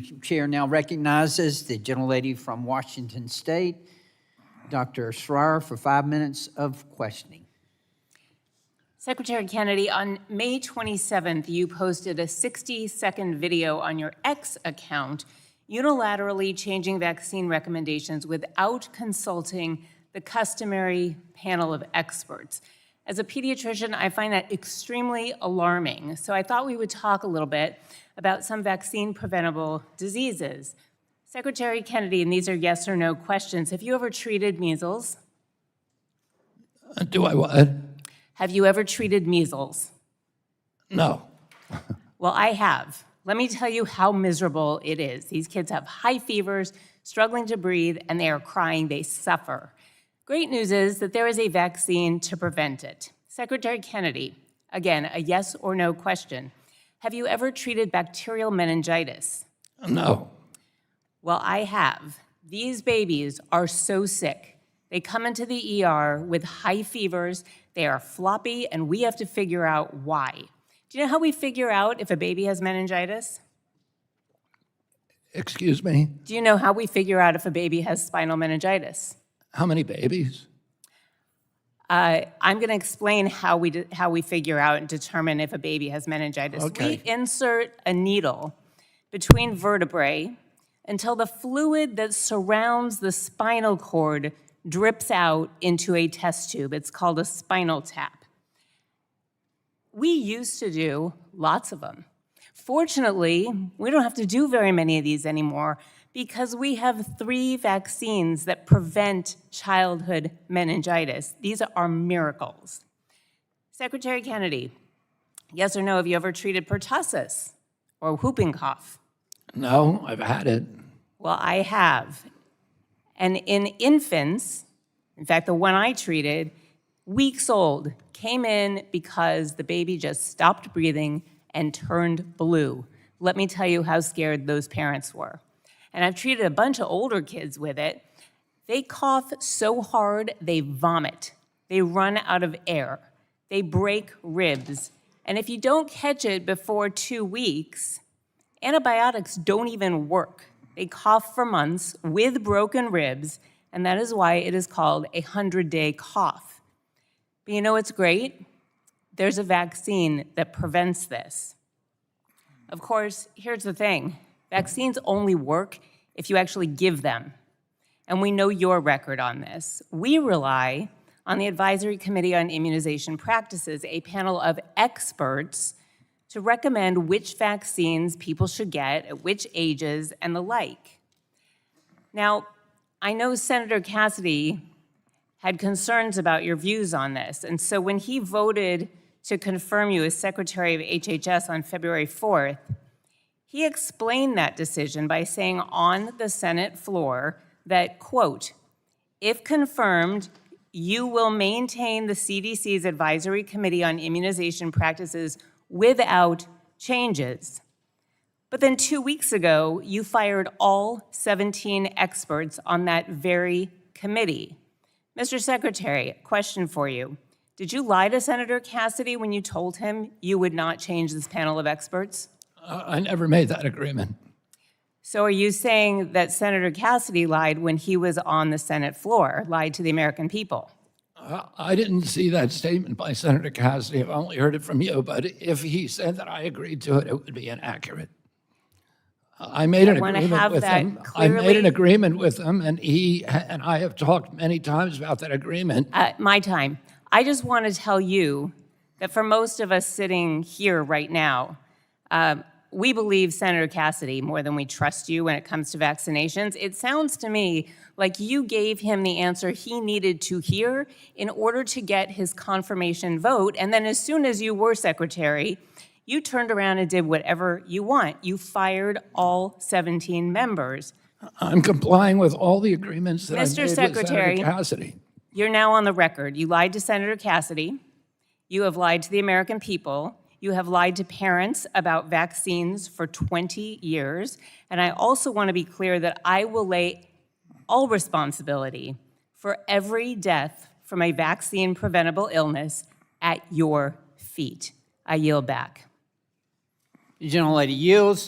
The chair now recognizes the gentlelady from Washington State, Dr. Schrier, for 5 minutes of questioning. Secretary Kennedy, on May 27th, you posted a 60-second video on your X account unilaterally changing vaccine recommendations without consulting the customary panel of experts. As a pediatrician, I find that extremely alarming. So I thought we would talk a little bit about some vaccine-preventable diseases. Secretary Kennedy, and these are yes or no questions, have you ever treated measles? Do I what? Have you ever treated measles? No. Well, I have. Let me tell you how miserable it is. These kids have high fevers, struggling to breathe, and they are crying. They suffer. Great news is that there is a vaccine to prevent it. Secretary Kennedy, again, a yes or no question. Have you ever treated bacterial meningitis? No. Well, I have. These babies are so sick. They come into the ER with high fevers, they are floppy, and we have to figure out why. Do you know how we figure out if a baby has meningitis? Excuse me? Do you know how we figure out if a baby has spinal meningitis? How many babies? I'm going to explain how we figure out and determine if a baby has meningitis. Okay. We insert a needle between vertebrae until the fluid that surrounds the spinal cord drips out into a test tube. It's called a spinal tap. We used to do lots of them. Fortunately, we don't have to do very many of these anymore because we have 3 vaccines that prevent childhood meningitis. These are miracles. Secretary Kennedy, yes or no, have you ever treated pertussis or whooping cough? No, I've had it. Well, I have. And in infants, in fact, the one I treated, weeks old, came in because the baby just stopped breathing and turned blue. Let me tell you how scared those parents were. And I've treated a bunch of older kids with it. They cough so hard, they vomit. They run out of air. They break ribs. And if you don't catch it before 2 weeks, antibiotics don't even work. They cough for months with broken ribs, and that is why it is called a 100-day cough. But you know what's great? There's a vaccine that prevents this. Of course, here's the thing. Vaccines only work if you actually give them. And we know your record on this. We rely on the Advisory Committee on Immunization Practices, a panel of experts to recommend which vaccines people should get at which ages and the like. Now, I know Senator Cassidy had concerns about your views on this, and so when he voted to confirm you as Secretary of HHS on February 4th, he explained that decision by saying on the Senate floor that, quote, if confirmed, you will maintain the CDC's Advisory Committee on Immunization Practices without changes. But then 2 weeks ago, you fired all 17 experts on that very committee. Mr. Secretary, question for you. Did you lie to Senator Cassidy when you told him you would not change this panel of experts? I never made that agreement. So are you saying that Senator Cassidy lied when he was on the Senate floor, lied to the American people? I didn't see that statement by Senator Cassidy. I've only heard it from you, but if he said that I agreed to it, it would be inaccurate. I made an agreement with him. I made an agreement with him, and he and I have talked many times about that agreement. My time. I just want to tell you that for most of us sitting here right now, we believe Senator Cassidy more than we trust you when it comes to vaccinations. It sounds to me like you gave him the answer he needed to hear in order to get his confirmation vote, and then as soon as you were Secretary, you turned around and did whatever you want. You fired all 17 members. I'm complying with all the agreements that I made Mr. with Secretary, Senator Cassidy. You're now on the record. You lied to Senator Cassidy. You have lied to the American people. You have lied to parents about vaccines for 20 years. And I also want to be clear that I will lay all responsibility for every death from a vaccine-preventable illness at your feet. I yield back. The gentlelady yields.